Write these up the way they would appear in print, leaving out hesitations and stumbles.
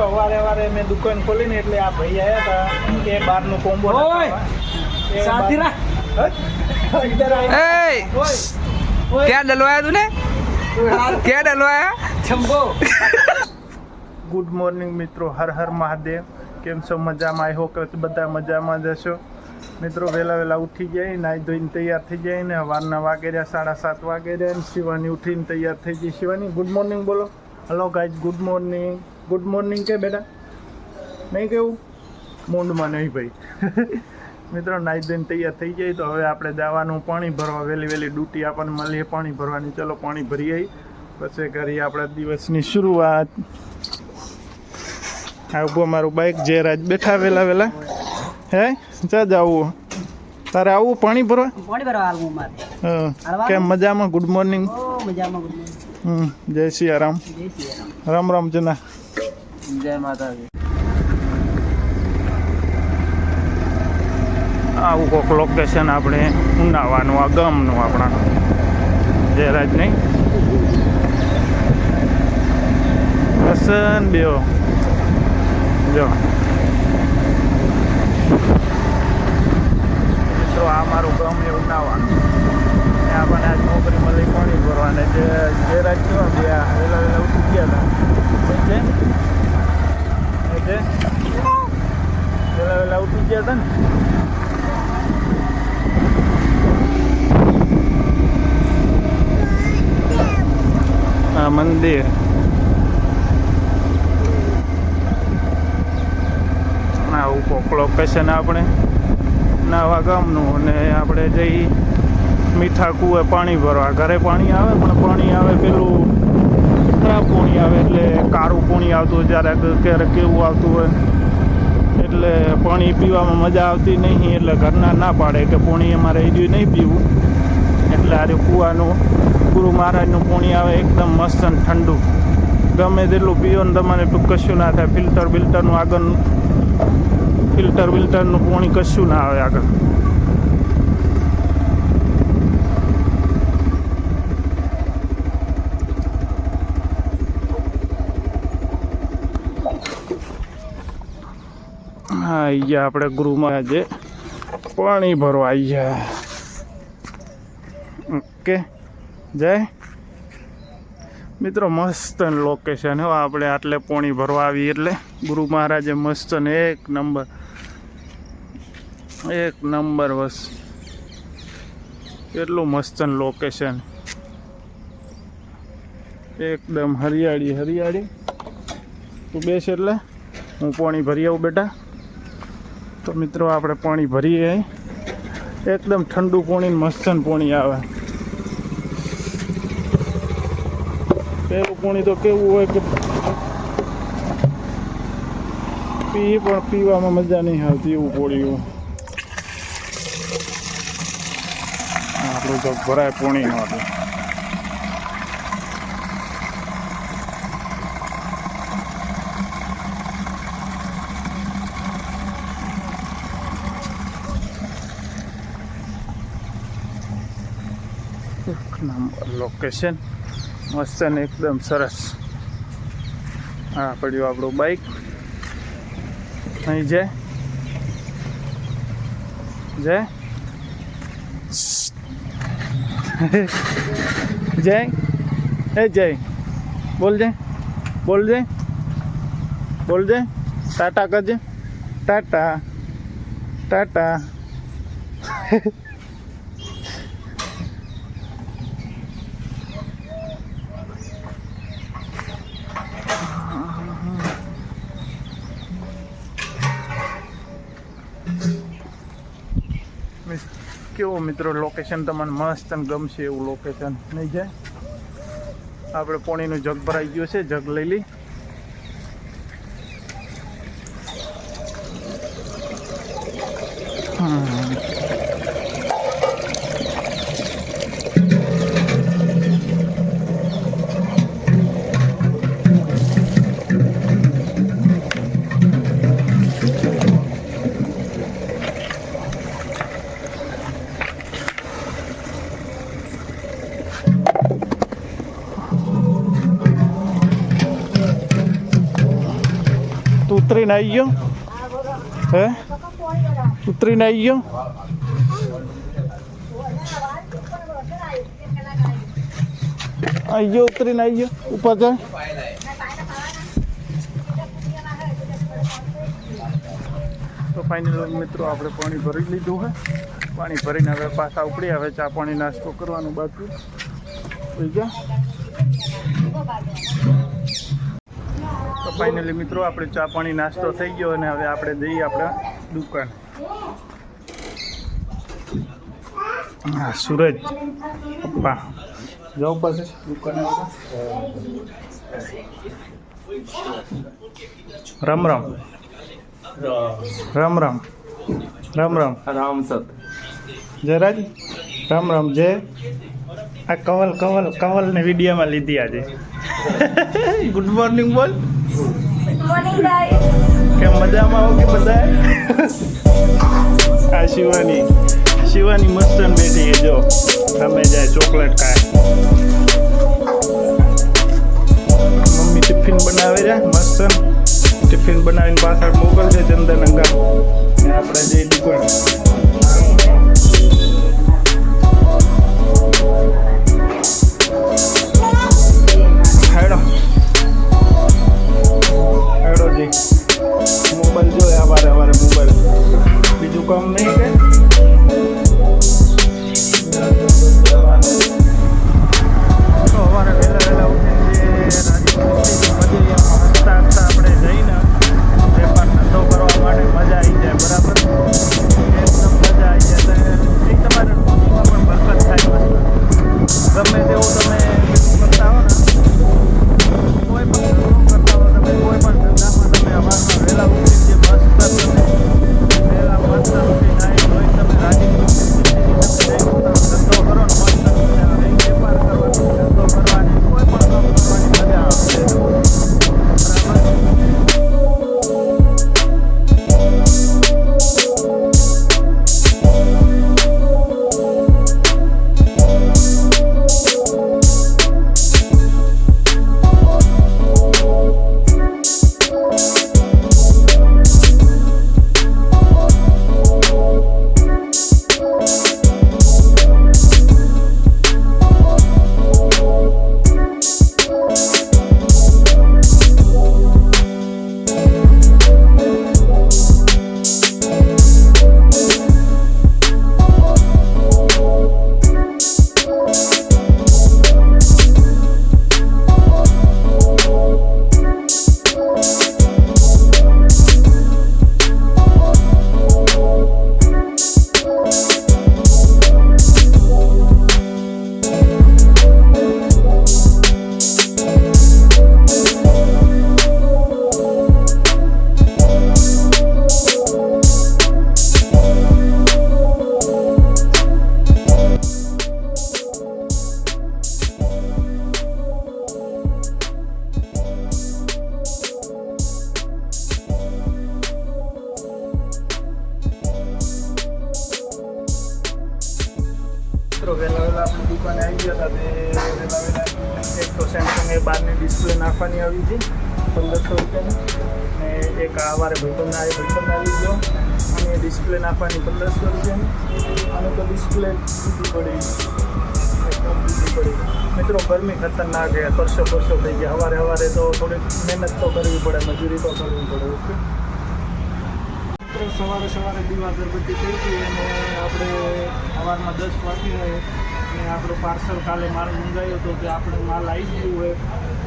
સવારે વારે મેં દુકાન ખોલી ને એટલે આ ભાઈ આવ્યા હતા કે બહારનું કોમ્બો क्या डलवाया तूने क्या डलवाया छंबो ગુડ મોર્નિંગ મિત્રો, હર હર મહાદેવ. કેમ છો? મજામાં? આઈ હોપ કે બધા મજામાં જશો. મિત્રો વહેલા ઉઠી ગયા, નાહી ધોઈને તૈયાર થઈ જાય ને વારના વાગે રહ્યા 7:30 વાગે રહ્યા ને શિવાની ઉઠીને તૈયાર થઈ ગઈ. શિવાની ગુડ મોર્નિંગ બોલો. Hello guys, good morning. Good morning કે બેટા નહીં કેવું મૂંડમાં નહીં ભાઈ. મિત્રો નાહી ધોઈને તૈયાર થઈ જાય તો હવે આપણે જવાનું પાણી ભરવા. વહેલી ડ્યુટી આપણને મળીએ પાણી ભરવાની. ચલો પાણી ભરી આવી પછી કરીએ આપણા દિવસની શરૂઆત. આવું અમારું બાઇક જયરાજ બેઠા વહેલા હે ચા જવું તારે આવું પાણી ભરવા? હા કેમ મજામાં? Good morning. જય સિયારામ. રામ રામ જના. जय माता दी. આવું કોઈક લોકેશન આપણે ઉનાવાનું આ ગામનું આપણા જયરાજ નહીં વસન બેઓ જો તો આ મારું ગામ એ ઉનાવાનું ને આપણને આજ નોકરી મળી પાણી ભરવાને જે જયરાજ કેવા બે વહેલા ઉઠી ગયા હતા વહેલા ઉઠી ગયા હતા ને આ મંદિર આવું કોક લોકેશન આપણે નાવા ગામનું અને આપણે જઈ મીઠા કૂએ પાણી ભરવા. ઘરે પાણી આવે પણ પાણી આવે પેલું ખરાબ પાણી આવે એટલે કાળું પાણી આવતું જ્યારે ક્યારેક કેવું આવતું હોય એટલે પાણી પીવામાં મજા આવતી નહીં. એટલે ઘરના ના પાડે કે પાણી અમારે એ નહીં પીવું. એટલે આ કૂવાનું ગુરુ મહારાજનું પાણી આવે એકદમ મસ્ત અને ઠંડુ. ગમે તેટલું પીવો ને તમારે કશું ના થાય. ફિલ્ટરનું આગળ ફિલ્ટરનું પાણી કશું ના આવે આગળ. હા અહીંયા આપણે ગુરુમાં આજે પાણી ભરવા આવી ગયા. ઓકે જય મિત્રો, મસ્ત લોકેશન હો. આપણે આટલે પાણી ભરવા આવી એટલે ગુરુ મહારાજે મસ્ત ને એક નંબર બસ એટલું મસ્ત લોકેશન. એકદમ હરિયાળી. તું બેસ એટલે હું પાણી ભરી આવું બેટા. તો મિત્રો આપણે પાણી ભરીએ. એકદમ ઠંડુ પાણી મસ્ત પાણી આવે. પેલું પાણી તો કેવું હોય કે પીવામાં મજા નહીં આવતી એવું પાણી. આપણું તો ભરાય પાણી ન હતું. લોકેશન મસ્ત ને એકદમ સરસ. હા પડ્યું આપણું બાઇક અહીં જય બોલ જય ટાટા કરજે. ટાટા કેવું મિત્રો લોકેશન તમને મસ્ત અને ગમશે એવું લોકેશન નહીં જાય. આપણે પાણીનું જગ ભરાઈ ગયું છે, જગ લઈ લઈ. ઉતરીને આવી ગયો હે ઉતરીને આવી ગયો ઉતરીને આવી ગયો ઉપર જાય તો ફાઇનલ મિત્રો આપણે પાણી ભરી લીધું છે પાણી ભરીને હવે પાછા ઉપડી હવે ચા પાણી નાસ્તો કરવાનું બાકી થઈ ગયા તો ફાઇનલી મિત્રો આપણે ચા પાણી નાસ્તો થઈ ગયો અને હવે આપણે જઈએ આપણા દુકાન હા સુરજ પપ્પા જવું પડશે દુકાને રામ રામ રામ રામ રામ રામ રામ સત જયરાજ રામ રામ જય આ કવલ કવલ કવલને વિડીયોમાં લીધી આજે ગુડ મોર્નિંગ બોલ કેમ મજામાં આવો કે બધા આ શિવાની મસ્તન બેઠી છે જો તમે જાય ચોકલેટ ખાય મમ્મી ટિફિન બનાવે છે મસ્તન ટિફિન બનાવીને પાછળ મોકલશે ચંદન અંગા ને આપણે જઈ દુકાન હેડો જી મોબાઈલ જોયા વારે વારે મોબાઈલ બીજું કામ નહીં કે તો સવારે વહેલા ઉઠીને હસતા આપણે જઈને વેપાર ધંધો કરવા માટે મજા આવી જાય બરાબર એકદમ મજા આવી જાય એ તમારે રોજીમાં પણ બરકત થાય ગમે તેવું તમે કરતા હો ને કોઈ પણ ધંધો કરતા હો તમે કોઈ પણ ધંધામાં તમે સવારમાં વહેલા ઉઠી જે મસ્ત તમે વહેલા મસ્ત ઉઠી નાઈ ધોઈ તમે રાજી ધંધો કરો ને મસ્ત વેપાર કરવાનો ધંધો કરવાની કોઈ પણ કામ કરવાની મજા આવશે બરાબર મિત્રો વહેલા આપણી દુકાને આવી ગયા હતા તે વહેલા એક તો સેમસંગ એ બહારની ડિસ્પ્લે નાખવાની આવી હતી 1500 રૂપિયાની ને એક આવારે ભાઈબંધ આવી ગયો અને ડિસ્પ્લે નાખવાની 1500 રૂપિયાની અને તો ડિસ્પ્લે બીજી પડી મિત્રો ગરમી ખતરનાક છે પરસો થઈ ગયા સવારે તો થોડીક મહેનત તો કરવી પડે મજૂરી તો કરવી પડે ઓકે સવારે દીવા અગરબત્તી થઈ હતી અને આપણે સવારમાં 10 વાગી હોય અને આપણો પાર્સલ કાલે માલ મંગાવ્યો હતો કે આપણે માલ આવી ગયું હોય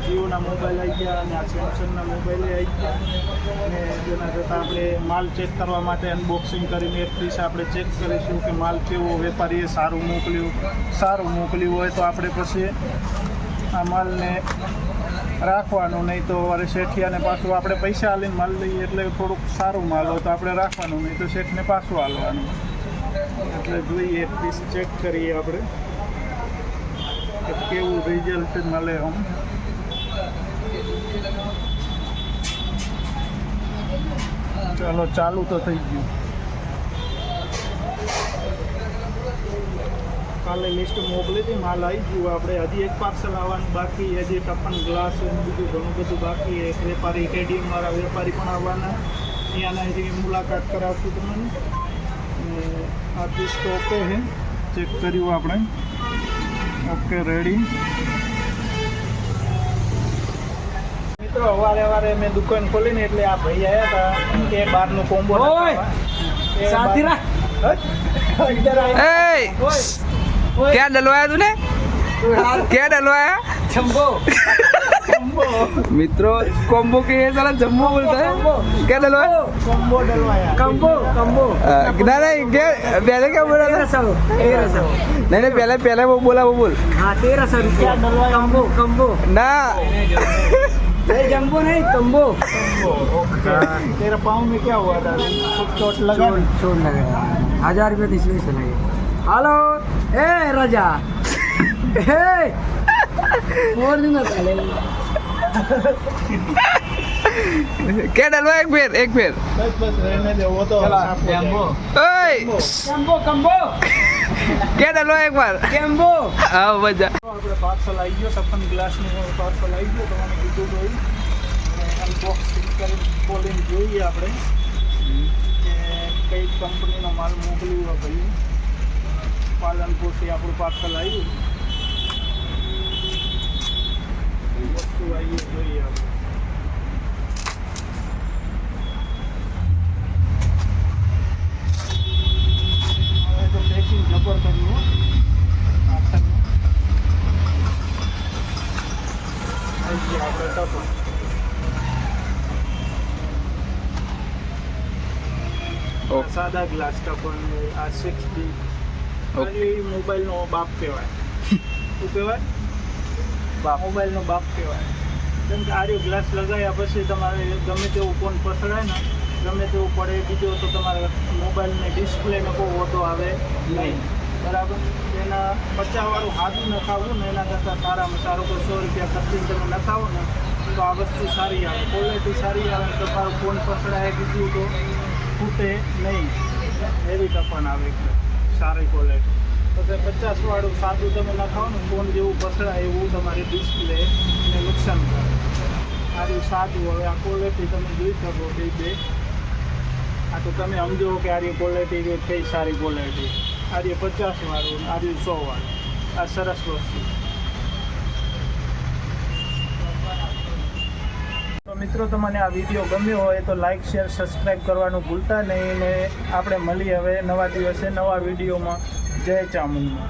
જીઓના મોબાઈલ આવી ગયા અને આ સેમસંગના મોબાઈલે આવી ગયા અને જેના કરતાં આપણે માલ ચેક કરવા માટે અનબોક્સિંગ કરીને એક પીસ આપણે ચેક કરીશું કે માલ કેવો વેપારીએ સારું મોકલ્યું હોય તો આપણે પછી આ માલને રાખવાનું નહીં તો વારે શેઠિયાને પાછું આપણે પૈસા આલીને માલ લઈએ એટલે થોડુંક સારું માલ હોય તો આપણે રાખવાનું નહીં તો શેઠને પાછું આલવાનું એટલે જોઈએ એક પીસ ચેક કરીએ આપણે કે કેવું રિઝલ્ટ મળે આમ ચાલો ચાલુ તો થઈ ગયું કાલે લિસ્ટ મોકલી હતી, માલ આવી ગયું. આપણે હજી એક પાર્સલ આવવાનું બાકી, હજી ટપન ગ્લાસ અને બીજું ઘણું બધું બાકી. એક વેપારી સ્ટેડિયમવાળા વેપારી પણ આવવાના, ત્યાંના હજી મુલાકાત કરાવશું તમને. આ પીસ તો ઓકે છે, ચેક કર્યું આપણે, ઓકે રેડી. મિત્રો અવારે મેં દુકાન ખોલીને એટલે આ ભાઈ આવ્યા હતા કે બહારનું કોમ્બો क्या डलवाया तूने क्या डलवाया जम्बो मित्रों कॉम्बो के ये साला जम्बो बोलता है क्या डलवाया કોમ્બો ડલવાયા कम्बो नहीं क्या पहले क्या बोला था 1300 नहीं पहले वो बोला वो बोल हाँ 1300 रुपया कम्बो कम्बो ना नहीं जम्बो नहीं कम्बो ओके तेरा पाँव में क्या हुआ था? कुछ चोट लगा? चोट लगा 1000 रुपये तो इसलिए चला गया. हेलो ए राजा ए बोल दूंगा पहले. क्या डलवाया एक फिर बस रहने दे, वो तो साफ हो जाएगा. ओए कम्बो कम्बो क्या डलवाया एक बार कम्बो हाँ बजा આપણે પાર્સલ આવી ગયો, ટપન ગ્લાસનું પાર્સલ આવી ગયો. તમને કીધું હોય અનબોક્સિંગ કરીને ખોલીને જોઈએ આપણે કે કઈ કંપનીનો માલ મોકલ્યો ભાઈ. પાલનપુરથી આપણું પાર્સલ આવ્યું, વસ્તુ આવી જોઈએ આપણે. હવે તો પેકિંગ જબર કર્યું પાર્સલનું. આવી ગયા આપણે ટપન. સાદા ગ્લાસ ટપન, આ 6D. ખાલી મોબાઈલનો બાપ કહેવાય. શું કહેવાય? મોબાઈલનો બાપ કહેવાય. કેમ કે આર્યો ગ્લાસ લગાવ્યા પછી તમારે ગમે તેવું ફોન પસડાય ને, ગમે તેવું પડે બીજો તો તમારે મોબાઈલની ડિસ્પ્લેને બહુ ઓટો આવે નહીં. બરાબર? એના 50 વાળું હાથું નખાવવું ને એના કરતાં સારામાં સારું કોઈ 100 રૂપિયા ખર્ચીને તમે નખાવો ને તો આ વસ્તુ સારી આવે, ક્વોલિટી સારી આવે. તમારો ફોન પસડાય બીજું તો ફૂટે નહીં, એવી ટપન આવે એકદમ સારી ક્વોલિટી. તો તે 50 વાળું સાદું તમે નખાવો ને ફોન જેવું પસડાય એવું તમારી ડિસ્પ્લેને નુકસાન કરે. આર્યું સાદું. હવે આ ક્વોલિટી તમે જોઈ શકો બે આ તો તમે સમજો કે આર્યું ક્વોલિટી કઈ સારી ક્વોલિટી. આર્યું 50 વાળું, આર્યું 100 વાળું. આ સરસ વસ્તુ. તો મિત્રો તમને આ વિડીયો ગમ્યો હોય તો લાઇક શેર સબસ્ક્રાઈબ કરવાનું ભૂલતા નહીં. ને આપણે મળીએ હવે નવા દિવસે નવા વિડીયોમાં. જય ચામુંડા.